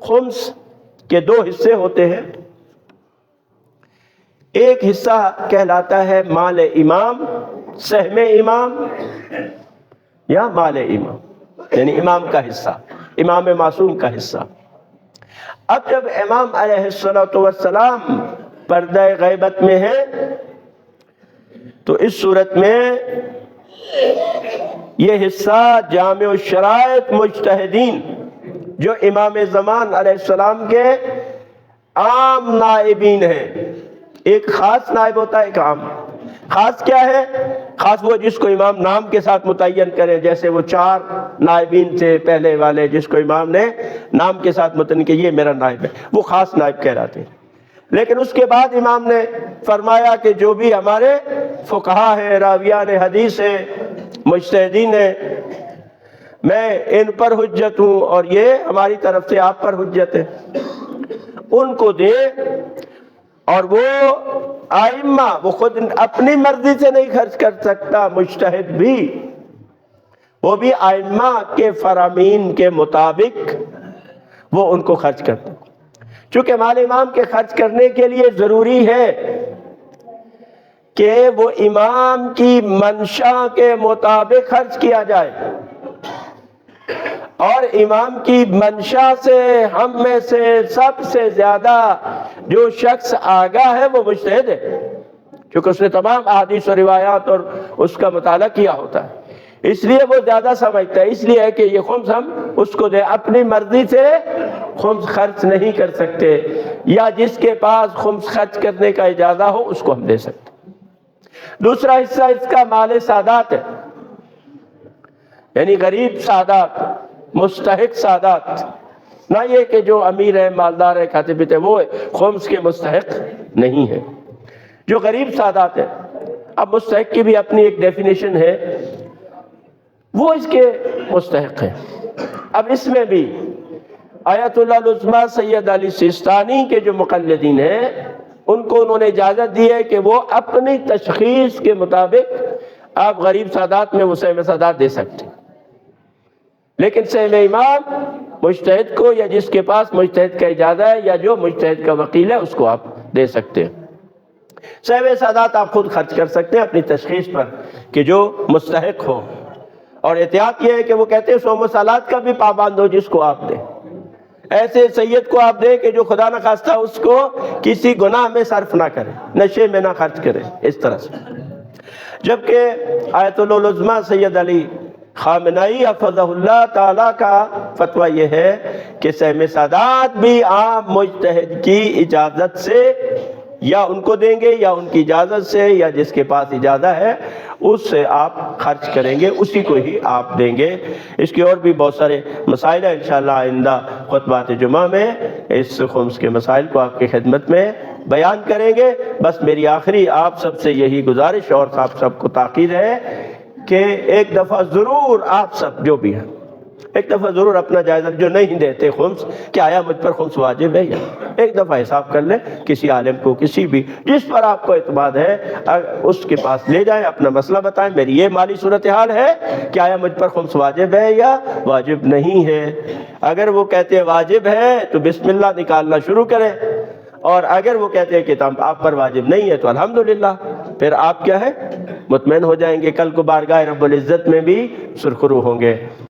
خمس کے دو حصے ہوتے ہیں. ایک حصہ کہلاتا ہے مال امام، سہم امام یا مال امام، یعنی امام کا حصہ، امام معصوم کا حصہ. اب جب امام علیہ السلام پردہ غیبت میں ہے تو اس صورت میں یہ حصہ جامع الشرائط مجتہدین جو امام زمان علیہ السلام کے عام نائبین ہیں، ایک خاص نائب ہوتا ہے، ایک عام. خاص کیا ہے؟ خاص وہ جس کو امام نام کے ساتھ متعین کرے، جیسے وہ 4 نائبین تھے پہلے والے جس کو امام نے نام کے ساتھ متعین کیا، یہ میرا نائب ہے، وہ خاص نائب کہلاتے ہیں. لیکن اس کے بعد امام نے فرمایا کہ جو بھی ہمارے فقہا ہیں، راویان حدیث ہیں، مجتہدین ہیں، میں ان پر حجت ہوں اور یہ ہماری طرف سے آپ پر حجت ہے، ان کو دیں. اور وہ ائمہ، وہ خود اپنی مرضی سے نہیں خرچ کر سکتا، مجتہد بھی، وہ بھی ائمہ کے فرامین کے مطابق وہ ان کو خرچ کرتا. چونکہ مال امام کے خرچ کرنے کے لیے ضروری ہے کہ وہ امام کی منشا کے مطابق خرچ کیا جائے، اور امام کی منشا سے ہم میں سے سب سے زیادہ جو شخص آگاہ ہے وہ مجتہد ہے، کیونکہ اس نے تمام احادیث و روایات اور اس کا مطالعہ کیا ہوتا ہے، اس لیے وہ زیادہ سمجھتا ہے. اس لیے ہے کہ یہ خمس ہم اس کو دیں، اپنی مرضی سے خمس خرچ نہیں کر سکتے، یا جس کے پاس خمس خرچ کرنے کا اجازہ ہو اس کو ہم دے سکتے. دوسرا حصہ اس کا مال سادات ہے، یعنی غریب سادات، مستحق سادات، نہ یہ کہ جو امیر ہے، مالدار ہے، کھاتے پیتے، وہ خمس کے مستحق نہیں ہے، جو غریب سادات ہے. اب مستحق کی بھی اپنی ایک ڈیفینیشن ہے، وہ اس کے مستحق ہیں. اب اس میں بھی آیت اللہ العظمیٰ سید علی سیستانی کے جو مقلدین ہیں ان کو انہوں نے اجازت دی ہے کہ وہ اپنی تشخیص کے مطابق آپ غریب سادات میں وہ سہم سادات دے سکتے ہیں، لیکن سہم امام مجتہد کو، یا جس کے پاس مجتہد کا اجازہ ہے یا جو مجتہد کا وکیل ہے، اس کو آپ دے سکتے ہیں. سہم سادات آپ خود خرچ کر سکتے ہیں اپنی تشخیص پر کہ جو مستحق ہو. اور احتیاط یہ ہے کہ وہ کہتے ہیں صوم و صلات کا بھی پابند ہو جس کو آپ دیں. ایسے سید کو آپ دیں کہ جو خدا نہ خواستہ اس کو کسی گناہ میں صرف نہ کرے، نشے میں نہ خرچ کرے، اس طرح سے. جبکہ آیت اللہ العظمیٰ سید علی خامنائی حفظہ اللہ تعالیٰ کا فتویٰ یہ ہے کہ سہم سادات بھی عام مجتہد کی اجازت سے یا ان کو دیں گے، یا ان کی اجازت سے، یا جس کے پاس اجازت ہے اس سے آپ خرچ کریں گے، اسی کو ہی آپ دیں گے. اس کے اور بھی بہت سارے مسائل ہیں، انشاءاللہ آئندہ خطبات جمعہ میں اس خمس کے مسائل کو آپ کی خدمت میں بیان کریں گے. بس میری آخری آپ سب سے یہی گزارش اور آپ سب کو تاکید ہے کہ ایک دفعہ ضرور آپ سب جو بھی ہیں ایک دفعہ ضرور اپنا جائزہ، جو نہیں دیتے خمس، کہ آیا مجھ پر خمس واجب ہے، یا ایک دفعہ حساب کر لیں، کسی عالم کو، کسی بھی جس پر آپ کو اعتماد ہے اس کے پاس لے جائیں، اپنا مسئلہ بتائیں، میری یہ مالی صورتحال ہے کہ آیا مجھ پر خمس واجب ہے یا واجب نہیں ہے. اگر وہ کہتے ہیں واجب ہے تو بسم اللہ نکالنا شروع کریں، اور اگر وہ کہتے ہیں کہ آپ پر واجب نہیں ہے تو الحمدللہ، پھر آپ کیا ہے، مطمئن ہو جائیں گے، کل کو بارگاہ رب العزت میں بھی سرخرو ہوں گے.